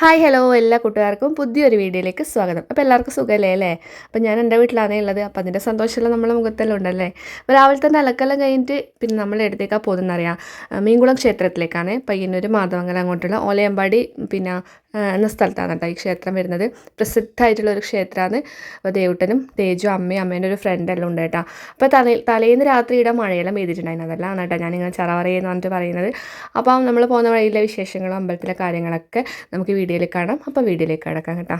Hi hello എല്ലാ കൂട്ടുകാർക്കും പുതിയൊരു വീഡിയോയിലേക്ക് സ്വാഗതം. അപ്പോൾ എല്ലാവർക്കും സുഖമല്ലേ അല്ലേ? അപ്പോൾ ഞാൻ എൻ്റെ വീട്ടിലാണേ ഉള്ളത്. അപ്പോൾ അതിൻ്റെ സന്തോഷമെല്ലാം നമ്മളെ മുഖത്തെല്ലാം ഉണ്ടല്ലേ. അപ്പോൾ രാവിലെ തന്നെ അലക്കെല്ലാം കഴിഞ്ഞിട്ട് പിന്നെ നമ്മൾ എടുത്തേക്കാണ് പോകുന്നറിയാം, മീൻകുളം ക്ഷേത്രത്തിലേക്കാണ്. പയ്യന്നൂർ മാധവങ്ങര അങ്ങോട്ടുള്ള ഓലയമ്പാടി പിന്നെ എന്ന സ്ഥലത്താണ് കേട്ടോ ഈ ക്ഷേത്രം വരുന്നത്. പ്രസിദ്ധമായിട്ടുള്ളൊരു ക്ഷേത്രമാണ്. അപ്പോൾ ദേവുട്ടനും തേജു അമ്മയും അമ്മേൻ്റെ ഒരു ഫ്രണ്ടെല്ലാം ഉണ്ട് കേട്ടോ. അപ്പോൾ തലേന്ന് രാത്രി ഇവിടെ മഴയെല്ലാം പെയ്തിട്ടുണ്ടായിരുന്നു. അതെല്ലാം കേട്ടോ ഞാനിങ്ങനെ ചറവറയെന്ന് പറഞ്ഞിട്ട് പറയുന്നത്. അപ്പം നമ്മൾ പോകുന്ന വഴിയിലെ വിശേഷങ്ങളും അമ്പലത്തിലെ കാര്യങ്ങളൊക്കെ നമുക്ക് വീഡിയോയിൽ കാണാം. അപ്പോൾ വീഡിയോയിലേക്ക് കിടക്കാം കേട്ടോ.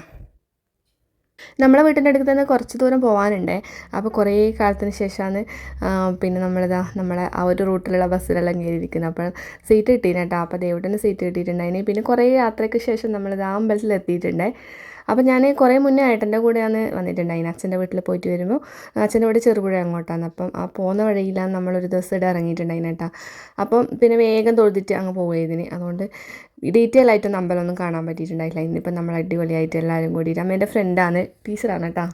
നമ്മളെ വീട്ടിൻ്റെ അടുത്ത് തന്നെ കുറച്ച് ദൂരം പോകാനുണ്ട്. അപ്പോൾ കുറേ കാലത്തിന് ശേഷമാണ് പിന്നെ നമ്മളെ ആ ഒരു റൂട്ടിലുള്ള ബസ്സിലെല്ലാം കയറിയിരിക്കുന്നത്. അപ്പോൾ സീറ്റ് കിട്ടീന് കേട്ടോ. അപ്പോൾ ദേവുട്ടന് സീറ്റ് കിട്ടിയിട്ടുണ്ടായിന്. പിന്നെ കുറേ യാത്രയ്ക്ക് ശേഷം നമ്മളിത് ആ അമ്പലത്തിൽ എത്തിയിട്ടുണ്ട്. അപ്പോൾ ഞാൻ കുറേ മുന്നേ ഏട്ടൻ്റെ കൂടെയാണ് വന്നിട്ടുണ്ടായിന്. അച്ഛൻ്റെ വീട്ടിൽ പോയിട്ട് വരുമ്പോൾ അച്ഛൻ്റെ വീട് ചെറുപുഴ അങ്ങോട്ടാണ്. അപ്പം ആ പോകുന്ന വഴിയിലാണ് നമ്മളൊരു ദിവസം ഇവിടെ ഇറങ്ങിയിട്ടുണ്ടായിന് കേട്ടോ. അപ്പം പിന്നെ വേഗം തൊഴുതിട്ട് അങ്ങ് പോയതിന്. അതുകൊണ്ട് ഡീറ്റെയിൽ ആയിട്ടൊന്നും അമ്പലമൊന്നും കാണാൻ പറ്റിയിട്ടുണ്ടായില്ല. ഇന്നിപ്പം നമ്മൾ അടിപൊളിയായിട്ട് എല്ലാവരും കൂടിയിട്ട്, അമ്മേൻ്റെ ഫ്രണ്ടാണ്, ടീച്ചറാണ് കേട്ടോ.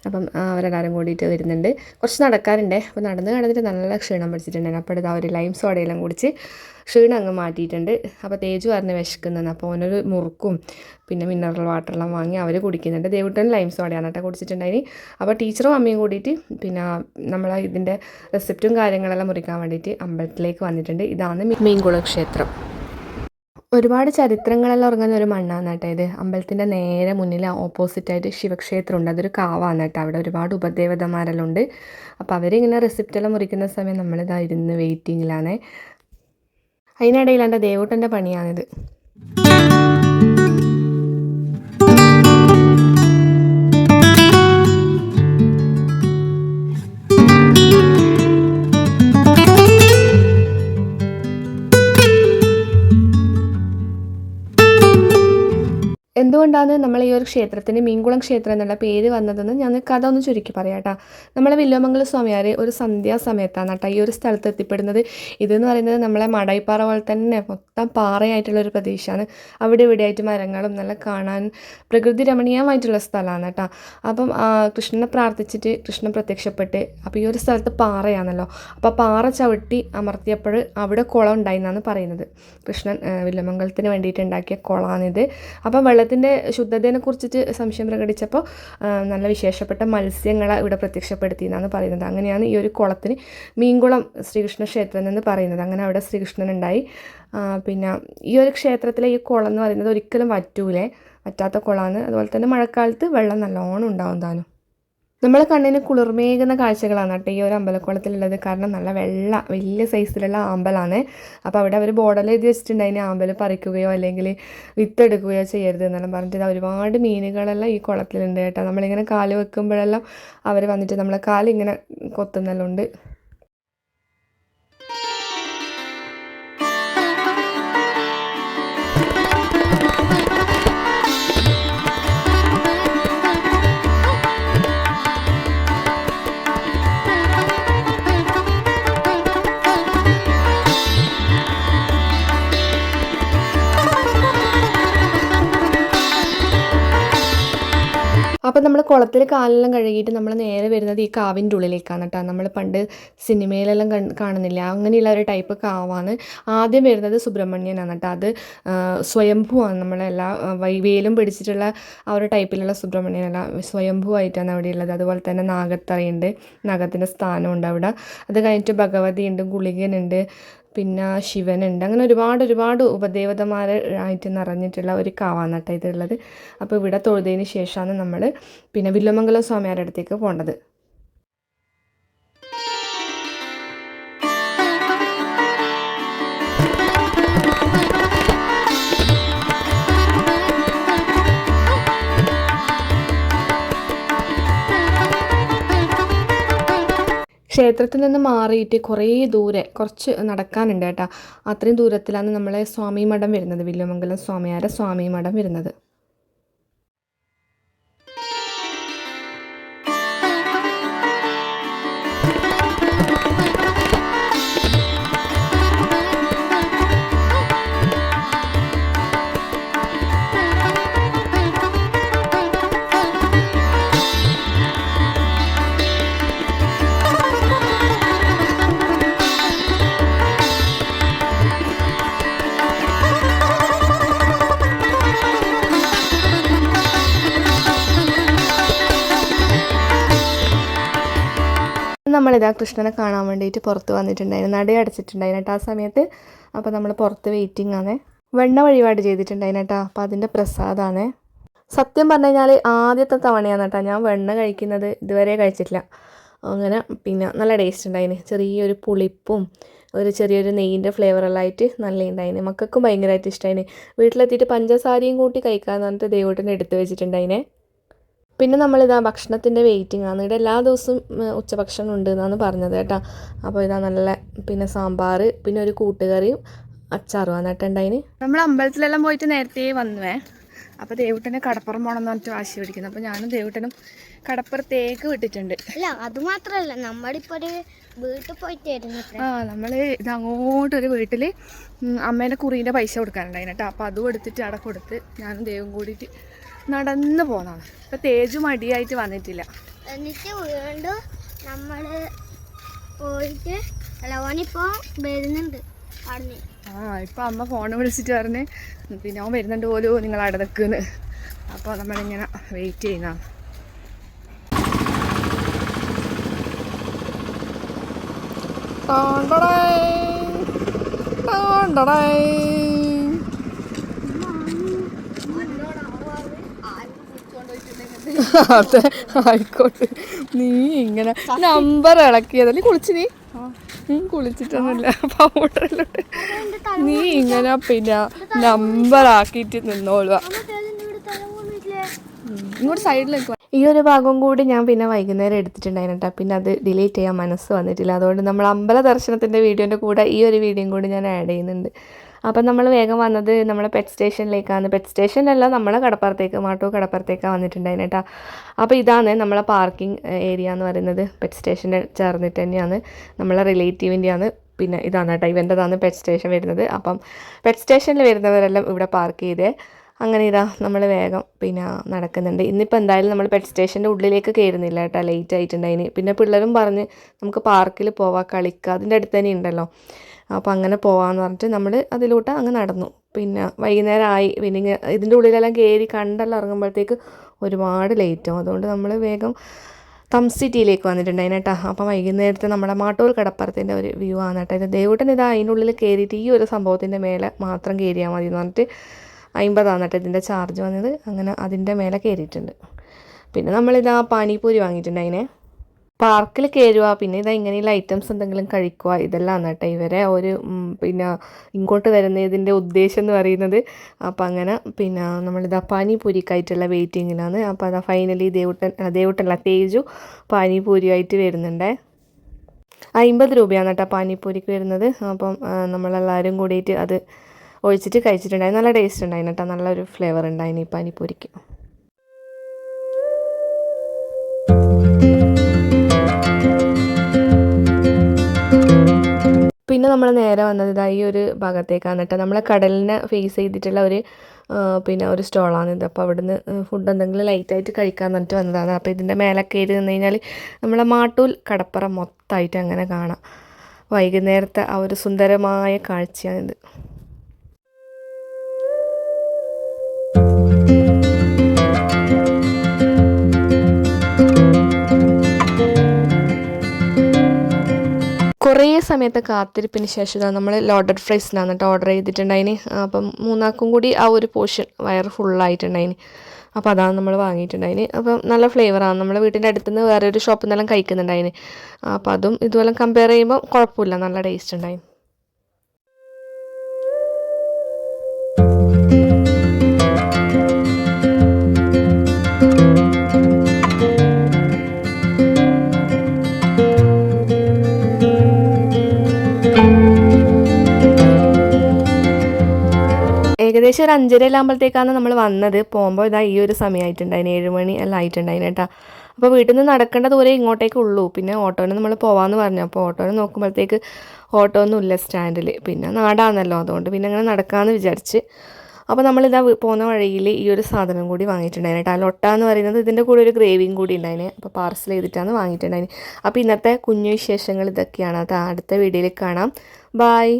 അപ്പം അവരെല്ലാവരും കൂടിയിട്ട് വരുന്നുണ്ട്. കുറച്ച് നടക്കാറുണ്ട്. അപ്പോൾ നടന്ന് കിടന്നിട്ട് നല്ല ക്ഷീണം പിടിച്ചിട്ടുണ്ടായിരുന്നു. അപ്പോൾ ഇതാ ഒരു ലൈം സോഡയെല്ലാം കുടിച്ച് ക്ഷീണം അങ്ങ് മാറ്റിയിട്ടുണ്ട്. അപ്പോൾ തേജു പറഞ്ഞ് വിശക്കുന്നതെന്ന്. അപ്പോൾ അവനൊരു മുറുക്കും പിന്നെ മിനറൽ വാട്ടറെല്ലാം വാങ്ങി അവർ കുടിക്കുന്നുണ്ട്. ദേവുട്ടൻ ലൈം സോഡയാണ് കേട്ടോ കുടിച്ചിട്ടുണ്ടായിന്. അപ്പോൾ ടീച്ചറും അമ്മയും കൂടിയിട്ട് പിന്നെ നമ്മൾ ഇതിൻ്റെ റെസിപ്റ്റും കാര്യങ്ങളെല്ലാം മുറിക്കാൻ വേണ്ടിയിട്ട് അമ്പലത്തിലേക്ക് വന്നിട്ടുണ്ട്. ഇതാണ് മീൻകുളം ക്ഷേത്രം. ഒരുപാട് ചരിത്രങ്ങളെല്ലാം ഉറങ്ങുന്ന ഒരു മണ്ണാണ് കേട്ടോ ഇത്. അമ്പലത്തിൻ്റെ നേരെ മുന്നിൽ ഓപ്പോസിറ്റായിട്ട് ശിവക്ഷേത്രമുണ്ട്. അതൊരു കാവാണ് കേട്ടോ. അവിടെ ഒരുപാട് ഉപദേവതമാരെല്ലാം ഉണ്ട്. അപ്പോൾ അവരിങ്ങനെ റെസിപ്റ്റെല്ലാം മുറിക്കുന്ന സമയം നമ്മളിതാ ഇരുന്ന് വെയിറ്റിങ്ങിലാണ്. അതിനിടയിൽ എൻ്റെ ദേവൂട്ടൻ്റെ പണിയാണിത്. എന്തുകൊണ്ടാണ് നമ്മൾ ഈ ഒരു ക്ഷേത്രത്തിന് മീൻകുളം ക്ഷേത്രം എന്നുള്ള പേര് വന്നതെന്ന് ഞാൻ കഥ ഒന്ന് ചുരുക്കി പറയാം കേട്ടോ. നമ്മളെ വില്വമംഗലം സ്വാമിയാർ ഒരു സന്ധ്യാസമയത്താണ് കേട്ടോ ഈ ഒരു സ്ഥലത്ത് എത്തിപ്പെടുന്നത്. ഇതെന്ന് പറയുന്നത് നമ്മളെ മടൈപ്പാറ പോലെ തന്നെ മൊത്തം പാറയായിട്ടുള്ളൊരു പ്രദേശമാണ്. അവിടെ ഇവിടെയായിട്ട് മരങ്ങളും നല്ല കാണാൻ പ്രകൃതി രമണീയമായിട്ടുള്ള സ്ഥലമാണ് കേട്ടോ. അപ്പം കൃഷ്ണനെ പ്രാർത്ഥിച്ചിട്ട് കൃഷ്ണൻ പ്രത്യക്ഷപ്പെട്ട്, അപ്പോൾ ഈ ഒരു സ്ഥലത്ത് പാറയാണല്ലോ, അപ്പോൾ പാറ ചവിട്ടി അമർത്തിയപ്പോൾ അവിടെ കുളം ഉണ്ടായിന്നാണ് പറയുന്നത്. കൃഷ്ണൻ വില്വമംഗലത്തിന് വേണ്ടിയിട്ട് ഉണ്ടാക്കിയ കുളമാണിത്. അപ്പം വെള്ളത്തിൻ്റെ ശുദ്ധതയെ കുറിച്ചിട്ട് സംശയം പ്രകടിച്ചപ്പോൾ നല്ല വിശേഷപ്പെട്ട മത്സ്യങ്ങളെ ഇവിടെ പ്രത്യക്ഷപ്പെടുത്തിയെന്നാണ് പറയുന്നത്. അങ്ങനെയാണ് ഈ ഒരു കുളത്തിന് മീൻകുളം ശ്രീകൃഷ്ണ ക്ഷേത്രം എന്ന് പറയുന്നത്. അങ്ങനെ അവിടെ ശ്രീകൃഷ്ണൻ ഉണ്ടായി. പിന്നെ ഈ ഒരു ക്ഷേത്രത്തിലെ ഈ കുളം എന്ന് പറയുന്നത് ഒരിക്കലും വറ്റാത്ത കുളമാണ്. അതുപോലെ തന്നെ മഴക്കാലത്ത് വെള്ളം നല്ലോണം ഉണ്ടാവും താനും. നമ്മളെ കണ്ണിന് കുളിർമേകുന്ന കാഴ്ചകളാണ് കേട്ടോ ഈ ഒരു അമ്പലക്കുളത്തിലുള്ളത്. കാരണം നല്ല വലിയ സൈസിലുള്ള ആമ്പലാണ്. അപ്പോൾ അവിടെ അവർ ബോർഡിൽ എഴുതി വെച്ചിട്ടുണ്ട്, അതിന് ആമ്പൽ പറിക്കുകയോ അല്ലെങ്കിൽ വിത്തെടുക്കുകയോ ചെയ്യരുത് എന്നെല്ലാം പറഞ്ഞിട്ട് ഒരുപാട് മീനുകളെല്ലാം ഈ കുളത്തിലുണ്ട് കേട്ടോ. നമ്മളിങ്ങനെ കാല് വെക്കുമ്പോഴെല്ലാം അവർ വന്നിട്ട് നമ്മളെ കാലിങ്ങനെ കൊത്തുന്നെല്ലാം ഉണ്ട്. അപ്പോൾ നമ്മൾ കുളത്തിൽ കാലെല്ലാം കഴുകിയിട്ട് നമ്മൾ നേരെ വരുന്നത് ഈ കാവിൻ്റെ ഉള്ളിലേക്കാണ് കേട്ടോ. നമ്മൾ പണ്ട് സിനിമയിലെല്ലാം കാണുന്നില്ല, അങ്ങനെയുള്ള ഒരു ടൈപ്പ് കാവാണ്. ആദ്യം വരുന്നത് സുബ്രഹ്മണ്യനാണ് കേട്ടോ. അത് സ്വയംഭൂവാണ്. നമ്മളെല്ലാ വേലും പിടിച്ചിട്ടുള്ള ആ ഒരു ടൈപ്പിലുള്ള സുബ്രഹ്മണ്യനല്ല, സ്വയംഭൂവായിട്ടാണ് അവിടെ ഉള്ളത്. അതുപോലെ തന്നെ നാഗത്തറയുണ്ട്, നാഗത്തിൻ്റെ സ്ഥാനമുണ്ട് അവിടെ. അത് കഴിഞ്ഞിട്ട് ഭഗവതിയുണ്ട്, ഗുളികനുണ്ട്, പിന്നെ ശിവനുണ്ട്. അങ്ങനെ ഒരുപാട് ഉപദേവതമാരായിട്ട് നിറഞ്ഞിട്ടുള്ള ഒരു കാവാണ് കേട്ടോ ഇതുള്ളത്. അപ്പോൾ ഇവിടെ തൊഴുതതിന് ശേഷമാണ് നമ്മൾ പിന്നെ വില്വമംഗലം സ്വാമിയാരുടെ അടുത്തേക്ക് പോകേണ്ടത്. ക്ഷേത്രത്തിൽ നിന്ന് മാറിയിട്ട് കുറച്ച് നടക്കാനുണ്ട് കേട്ടോ. അത്രയും ദൂരത്തിലാണ് നമ്മളെ സ്വാമി മഠം വരുന്നത്, വില്വമംഗലം സ്വാമിയാരുടെ സ്വാമി മഠം വരുന്നത്. നമ്മളിതാ കൃഷ്ണനെ കാണാൻ വേണ്ടിയിട്ട് പുറത്ത് വന്നിട്ടുണ്ടായിരുന്നു, നട അടച്ചിട്ടുണ്ടായിരുന്നു കേട്ടോ ആ സമയത്ത്. അപ്പോൾ നമ്മൾ പുറത്ത് വെയിറ്റിംഗ് ആണ്. വെണ്ണ വഴിപാട് ചെയ്തിട്ടുണ്ടായിരുന്നു കേട്ടോ, അപ്പോൾ അതിൻ്റെ പ്രസാദമാണ്. സത്യം പറഞ്ഞു കഴിഞ്ഞാൽ ആദ്യത്തെ തവണയാണ് കേട്ടോ ഞാൻ വെണ്ണ കഴിക്കുന്നത്, ഇതുവരെ കഴിച്ചിട്ടില്ല. അങ്ങനെ പിന്നെ നല്ല ടേസ്റ്റ് ഉണ്ടായിന്, ചെറിയൊരു പുളിപ്പും ഒരു ചെറിയൊരു നെയ്യിൻ്റെ ഫ്ലേവറെല്ലാം ആയിട്ട് നല്ല ഉണ്ടായിന്. മക്കൾക്കും ഭയങ്കരമായിട്ട് ഇഷ്ടമായിന്. വീട്ടിലെത്തിയിട്ട് പഞ്ചസാരയും കൂട്ടി കഴിക്കാമെന്ന് പറഞ്ഞിട്ട് ദൈവത്തിനെ എടുത്ത് വെച്ചിട്ടുണ്ടായിനെ. പിന്നെ നമ്മളിതാ ഭക്ഷണത്തിൻ്റെ വെയിറ്റിംഗ് ആണ്. ഇവിടെ എല്ലാ ദിവസവും ഉച്ചഭക്ഷണം ഉണ്ട് എന്നാണ് പറഞ്ഞത് കേട്ടോ. അപ്പോൾ ഇതാ നല്ല പിന്നെ സാമ്പാർ, പിന്നെ ഒരു കൂട്ടുകറിയും അച്ചാറുമാണ് കേട്ടോ ഉണ്ടായിന്. നമ്മൾ അമ്പലത്തിലെല്ലാം പോയിട്ട് നേരത്തെ വന്നുവേ. അപ്പോൾ ദേവുട്ടനെ കടപ്പുറം പോകണമെന്ന് പറഞ്ഞിട്ട് വാശി പിടിക്കുന്നു. അപ്പോൾ ഞാനും ദേവുട്ടനും കടപ്പുറത്തേക്ക് വിട്ടിട്ടുണ്ട്. അല്ല അത് മാത്രമല്ല, നമ്മളിപ്പോൾ ഒരു വീട്ടിൽ പോയിട്ടായിരുന്നു. നമ്മൾ ഇത് അങ്ങോട്ടൊരു വീട്ടിൽ അമ്മേൻ്റെ കുറീൻ്റെ പൈസ കൊടുക്കാനുണ്ടായിരുന്നു കേട്ടോ. അപ്പോൾ അതും എടുത്തിട്ട് അവിടെ കൊടുത്ത് ഞാനും ദേവും കൂടിയിട്ട് നടന്ന് പോകുന്നതാണ്. ഇപ്പം തേജു മടിയായിട്ട് വന്നിട്ടില്ല. എന്നിട്ട് വീണ്ടും നമ്മൾ പോയിട്ട് ഓനിപ്പോൾ വരുന്നുണ്ട് പറഞ്ഞ്. ഇപ്പം അമ്മ ഫോൺ വിളിച്ചിട്ട് പറഞ്ഞ് പിന്നെ അവൻ വരുന്നുണ്ട് പോലും, നിങ്ങൾ അവിടെ നിൽക്കുന്നു. അപ്പോൾ നമ്മളിങ്ങനെ വെയിറ്റ് ചെയ്യുന്നതാണ്. അതെ ആയിക്കോട്ടെ, നീ ഇങ്ങനെ നമ്പർ ഇളക്കിയതല്ലേ. കുളിച്ച് നീ കുളിച്ചിട്ടൊന്നുമില്ല, പൗഡറിലോട്ട് നീ ഇങ്ങനെ പിന്നെ നമ്പർ ആക്കിയിട്ട് നിന്നോളുക. ഇങ്ങോട്ട് സൈഡിലേക്ക് ഈ ഒരു ഭാഗം കൂടി ഞാൻ പിന്നെ വൈകുന്നേരം എടുത്തിട്ടുണ്ടായിരുന്നു കേട്ടോ. പിന്നെ അത് ഡിലീറ്റ് ചെയ്യാൻ മനസ്സ് വന്നിട്ടില്ല. അതുകൊണ്ട് നമ്മൾ അമ്പല ദർശനത്തിൻ്റെ വീഡിയോൻ്റെ കൂടെ ഈ ഒരു വീഡിയോയും കൂടി ഞാൻ ആഡ് ചെയ്യുന്നുണ്ട്. അപ്പം നമ്മൾ വേഗം വന്നത് നമ്മളെ പെറ്റ് സ്റ്റേഷനിലേക്കാണ്. പെറ്റ് സ്റ്റേഷനിലല്ല, നമ്മളെ കടപ്പുറത്തേക്ക്, മാട്ടൂർ കടപ്പുറത്തേക്കാണ് വന്നിട്ടുണ്ടായിരുന്നു കേട്ടോ. അപ്പോൾ ഇതാണ് നമ്മളെ പാർക്കിംഗ് ഏരിയ എന്ന് പറയുന്നത്. പെറ്റ് സ്റ്റേഷൻ്റെ ചേർന്നിട്ട് തന്നെയാണ്, നമ്മളെ റിലേറ്റീവിൻ്റെയാണ്. പിന്നെ ഇതാണ് കേട്ടോ ഇവൻ്റെതാണ് പെറ്റ് സ്റ്റേഷൻ വരുന്നത്. അപ്പം പെറ്റ് സ്റ്റേഷനിൽ വരുന്നവരെല്ലാം ഇവിടെ പാർക്ക് ചെയ്തേ. അങ്ങനെ ഇതാ നമ്മൾ വേഗം പിന്നെ നടക്കുന്നുണ്ട്. ഇന്നിപ്പോൾ എന്തായാലും നമ്മൾ പെറ്റ് സ്റ്റേഷൻ്റെ ഉള്ളിലേക്ക് കയറുന്നില്ല കേട്ടോ, ലേറ്റ് ആയിട്ടുണ്ടായിന്. പിന്നെ പിള്ളേരും പറഞ്ഞ് നമുക്ക് പാർക്കിൽ പോവാം, കളിക്കുക, അതിൻ്റെ അടുത്ത് തന്നെ ഉണ്ടല്ലോ. അപ്പോൾ അങ്ങനെ പോവാമെന്ന് പറഞ്ഞിട്ട് നമ്മൾ അതിലോട്ട് അങ്ങ് നടന്നു. പിന്നെ വൈകുന്നേരമായി. പിന്നെ ഇതിൻ്റെ ഉള്ളിലെല്ലാം കയറി കണ്ടെല്ലാം ഇറങ്ങുമ്പോഴത്തേക്ക് ഒരുപാട് ലേറ്റാവും. അതുകൊണ്ട് നമ്മൾ വേഗം സിറ്റിയിലേക്ക് വന്നിട്ടുണ്ടായിരുന്നു കേട്ടോ. അപ്പം വൈകുന്നേരത്തെ നമ്മുടെ മാട്ടൂർ കടപ്പുറത്തിൻ്റെ ഒരു വ്യൂ ആണ് കേട്ടോ. ഇത് ദേവൂട്ടൻ ഇതാ അതിനുള്ളിൽ കയറിയിട്ട് ഈ ഒരു സംഭവത്തിൻ്റെ മേലെ മാത്രം കയറിയാൽ മതി എന്ന് പറഞ്ഞിട്ട് 50 കേട്ടോ ഇതിൻ്റെ ചാർജ് വന്നത്. അങ്ങനെ അതിൻ്റെ മേലെ കയറിയിട്ടുണ്ട്. പിന്നെ നമ്മളിതാ പാനിപൂരി വാങ്ങിയിട്ടുണ്ട്. അതിനെ പാർക്കിൽ കയറുക, പിന്നെ ഇതാ ഇങ്ങനെയുള്ള ഐറ്റംസ് എന്തെങ്കിലും കഴിക്കുക, ഇതെല്ലാം കേട്ടോ ഇവരെ ഒരു പിന്നെ ഇങ്ങോട്ട് വരുന്ന ഇതിൻ്റെ ഉദ്ദേശം എന്ന് പറയുന്നത്. അപ്പം അങ്ങനെ പിന്നെ നമ്മളിതാ പാനിപൂരിക്കായിട്ടുള്ള വെയിറ്റിങ്ങിലാണ്. അപ്പോൾ അതാ ഫൈനലി ദേവുട്ടല്ല തേജു പാനിപൂരിയായിട്ട് വരുന്നുണ്ട്. 50 രൂപയാണ് കേട്ടോ പാനിപൂരിക്ക് വരുന്നത്. അപ്പം നമ്മളെല്ലാവരും കൂടിയിട്ട് അത് ഒഴിച്ചിട്ട് കഴിച്ചിട്ടുണ്ടായിരുന്നു. നല്ല ടേസ്റ്റ് ഉണ്ടായിരുന്നു കേട്ടോ, നല്ലൊരു ഫ്ലേവർ ഉണ്ടായിരുന്നു ഈ പാനിപൂരിക്ക്. പിന്നെ നമ്മൾ നേരെ വന്നത് ഇതാ ഈ ഒരു ഭാഗത്തേക്കാണ് കേട്ടോ. നമ്മളെ കടലിനെ ഫേസ് ചെയ്തിട്ടുള്ള ഒരു പിന്നെ ഒരു സ്റ്റോളാണിത്. അപ്പോൾ അവിടുന്ന് ഫുഡ് എന്തെങ്കിലും ലൈറ്റായിട്ട് കഴിക്കാൻ പറഞ്ഞിട്ട് വന്നതാണ്. അപ്പോൾ ഇതിൻ്റെ മേലെ കയറി നിന്ന് കഴിഞ്ഞാൽ നമ്മളെ മാട്ടൂൽ കടപ്പുറം മൊത്തമായിട്ട് അങ്ങനെ കാണാം. വൈകുന്നേരത്തെ ആ ഒരു സുന്ദരമായ കാഴ്ചയാണിത്. കുറേ സമയത്തെ കാത്തിരിപ്പിന് ശേഷം നമ്മൾ ലോഡഡ് ഫ്രൈസിനാണ് കേട്ടോ ഓർഡർ ചെയ്തിട്ടുണ്ടായിന്. അപ്പം 3 ആൾക്കും കൂടി ആ ഒരു പോർഷൻ വയർ ഫുള്ളായിട്ടുണ്ടായിന്. അപ്പോൾ അതാണ് നമ്മൾ വാങ്ങിയിട്ടുണ്ടായിന്. അപ്പം നല്ല ഫ്ലേവറാണ്. നമ്മുടെ വീട്ടിൻ്റെ അടുത്ത് നിന്ന് വേറെ ഒരു ഷോപ്പിൽ നിന്നെല്ലാം കഴിക്കുന്നുണ്ടായിന്. അപ്പോൾ അതും ഇതുപോലെ കമ്പയർ ചെയ്യുമ്പോൾ കുഴപ്പമില്ല, നല്ല ടേസ്റ്റ് ഉണ്ടായി. ഏകദേശം ഒരു 5:30 നമ്മൾ വന്നത്. പോകുമ്പോൾ ഇതാ ഈ ഒരു സമയമായിട്ടുണ്ടായിന്, 7 മണി എല്ലാം ആയിട്ടുണ്ടായിന് കേട്ടോ. അപ്പോൾ വീട്ടിൽ നിന്ന് നടക്കേണ്ട ദൂരം ഇങ്ങോട്ടേക്ക് ഉള്ളൂ. പിന്നെ ഓട്ടോന് നമ്മൾ പോകാമെന്ന് പറഞ്ഞു. അപ്പോൾ ഓട്ടോന് നോക്കുമ്പോഴത്തേക്ക് ഓട്ടോ ഒന്നും ഇല്ല സ്റ്റാൻഡിൽ. പിന്നെ നാടാണല്ലോ, അതുകൊണ്ട് പിന്നെ അങ്ങനെ നടക്കാമെന്ന് വിചാരിച്ച്. അപ്പോൾ നമ്മളിതാ പോകുന്ന വഴിയിൽ ഈ ഒരു സാധനം കൂടി വാങ്ങിയിട്ടുണ്ടായിന് കേട്ടോ. ലൊട്ട എന്ന് പറയുന്നത് ഇതിൻ്റെ കൂടെ ഒരു ഗ്രേവിയും കൂടി ഉണ്ടായിന്. അപ്പോൾ പാർസൽ ചെയ്തിട്ടാണ് വാങ്ങിയിട്ടുണ്ടായിന്. അപ്പോൾ ഇന്നത്തെ കുഞ്ഞു വിശേഷങ്ങൾ ഇതൊക്കെയാണ്. അത് അടുത്ത വീഡിയോയിൽ കാണാം. ബായ്.